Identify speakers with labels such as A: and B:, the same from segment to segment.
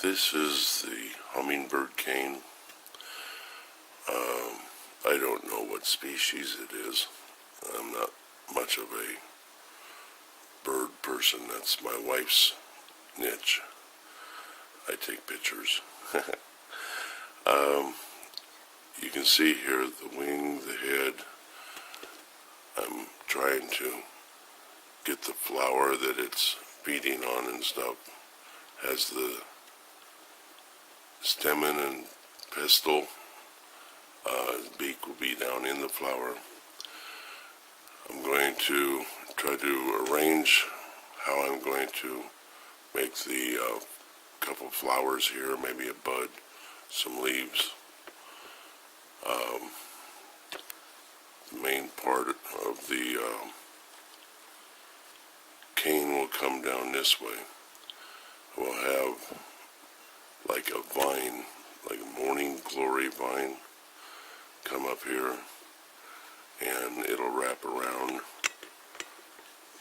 A: This is the Hummingbird Cane. I don't know what species it is. I'm not much of a bird person. That's my wife's niche. I take pictures. You can see here the wing, the head. I'm trying to get the flower that it's feeding on and stuff. Has the stamen and pistil. Beak will be down in the flower. I'm going to try to arrange how I'm going to make the couple flowers here, maybe a bud, some leaves. The main part of the cane will come down this way. We'll have like a vine, like a morning glory vine, come up here, and it'll wrap around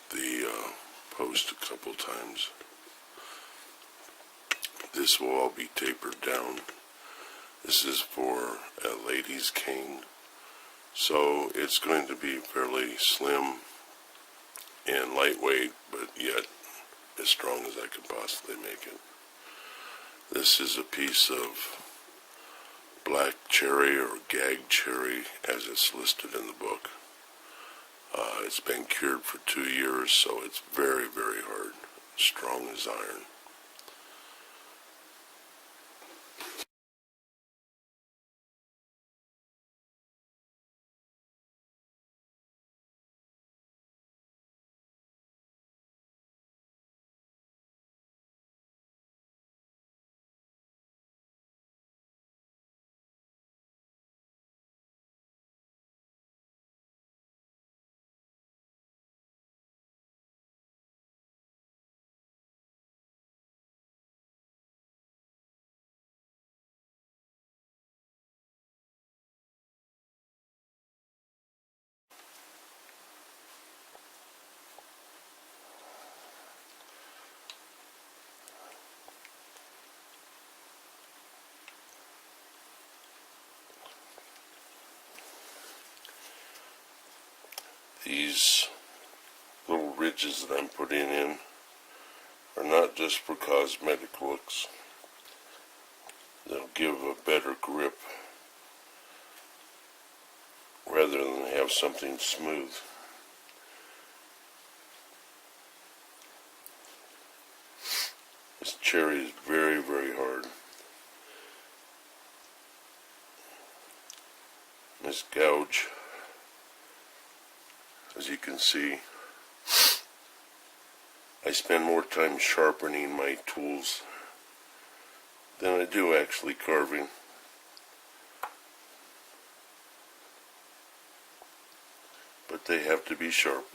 A: the post a couple times. This will all be tapered down. This is for a lady's cane, so it's going to be fairly slim and lightweight, but yet as strong as I could possibly make it. This is a piece of black cherry or gag cherry as it's listed in the book. It's been cured for 2 years, so it's very, very hard, strong as iron. These little ridges that I'm putting in are not just for cosmetic looks. They'll give a better grip rather than have something smooth. This cherry is very, very hard. This gouge, as you can see, I spend more time sharpening my tools than I do actually carving. But they have to be sharp.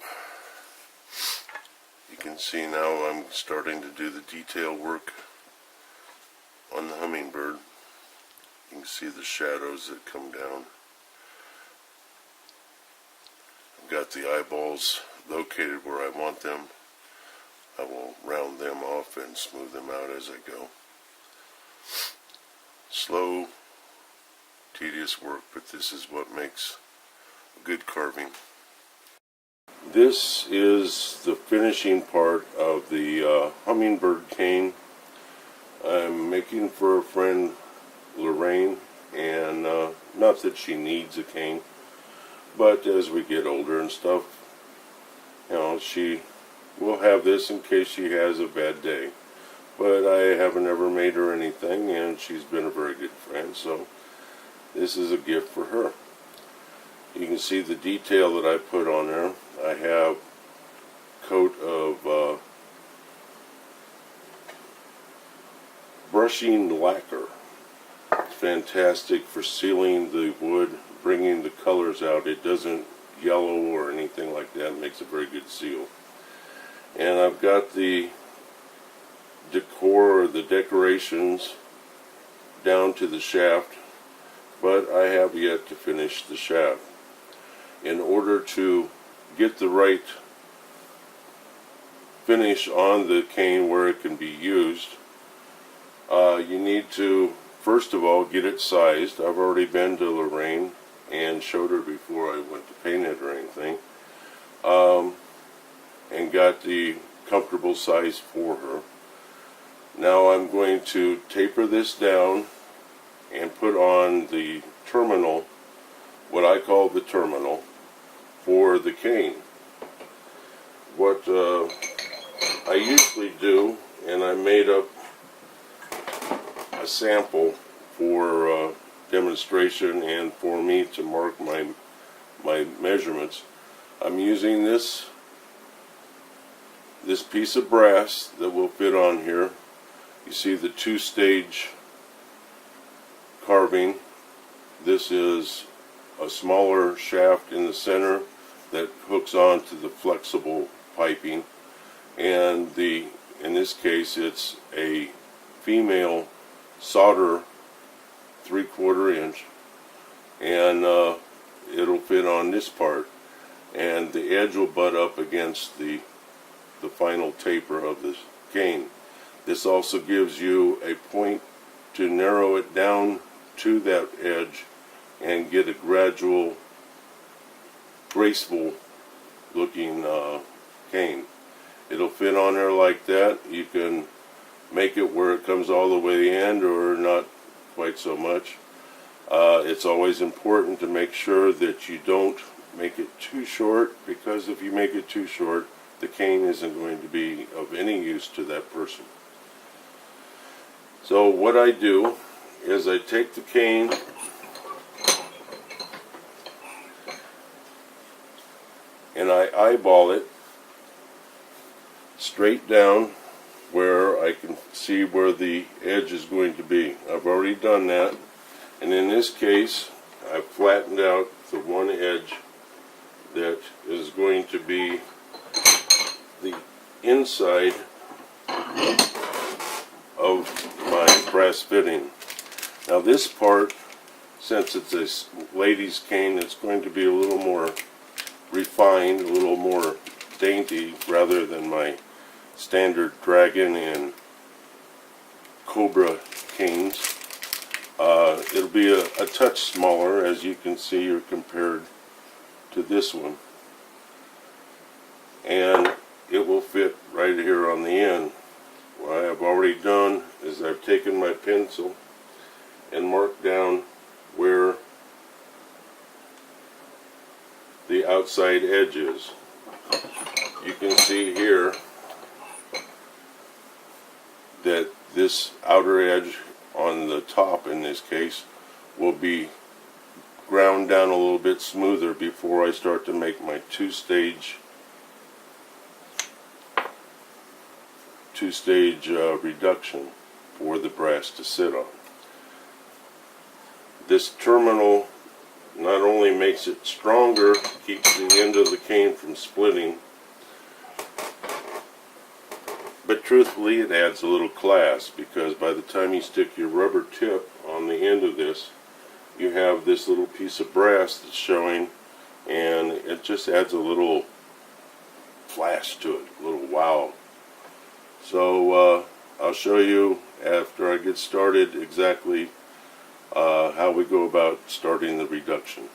A: You can see now I'm starting to do the detail work on the hummingbird. You can see the shadows that come down. I've got the eyeballs located where I want them. I will round them off and smooth them out as I go. Slow, tedious work, but this is what makes a good carving. This is the finishing part of the hummingbird cane. I'm making for a friend, Lorraine, and not that she needs a cane, but as we get older and stuff, you know, she will have this in case she has a bad day. But I haven't ever made her anything, and she's been a very good friend, so this is a gift for her. You can see the detail that I put on there. I have a coat of brushing lacquer. It's fantastic for sealing the wood, bringing the colors out. It doesn't yellow or anything like that. It makes a very good seal. And I've got the decor or the decorations down to the shaft, but I have yet to finish the shaft. In order to get the right finish on the cane where it can be used, You need to, first of all, get it sized. I've already been to Lorraine and showed her before I went to paint it or anything, and got the comfortable size for her. Now I'm going to taper this down and put on the terminal, what I call the terminal, for the cane. What I usually do, and I made up a sample for demonstration and for me to mark my measurements. I'm using this piece of brass that will fit on here. You see the two-stage carving. This is a smaller shaft in the center that hooks on to the flexible piping, and in this case it's a female solder 3/4 inch, and it'll fit on this part, and the edge will butt up against the final taper of this cane. This also gives you a point to narrow it down to that edge and get a gradual, graceful looking cane. It'll fit on there like that. You can make it where it comes all the way to the end or not quite so much. It's always important to make sure that you don't make it too short, because if you make it too short, the cane isn't going to be of any use to that person. So what I do is I take the cane and I eyeball it straight down where I can see where the edge is going to be. I've already done that, and in this case I've flattened out the one edge that is going to be the inside of my brass fitting. Now this part, since it's a lady's cane, it's going to be a little more refined, a little more dainty, rather than my standard dragon and cobra canes. It'll be a touch smaller, as you can see, or compared to this one, and it will fit right here on the end. What I have already done is I've taken my pencil and marked down where the outside edge is. You can see here that this outer edge on the top, in this case, will be ground down a little bit smoother before I start to make my two-stage reduction for the brass to sit on. This terminal not only makes it stronger, keeps the end of the cane from splitting, but truthfully it adds a little class, because by the time you stick your rubber tip on the end of this, you have this little piece of brass that's showing, and it just adds a little flash to it, a little wow. So I'll show you after I get started exactly how we go about starting the reduction.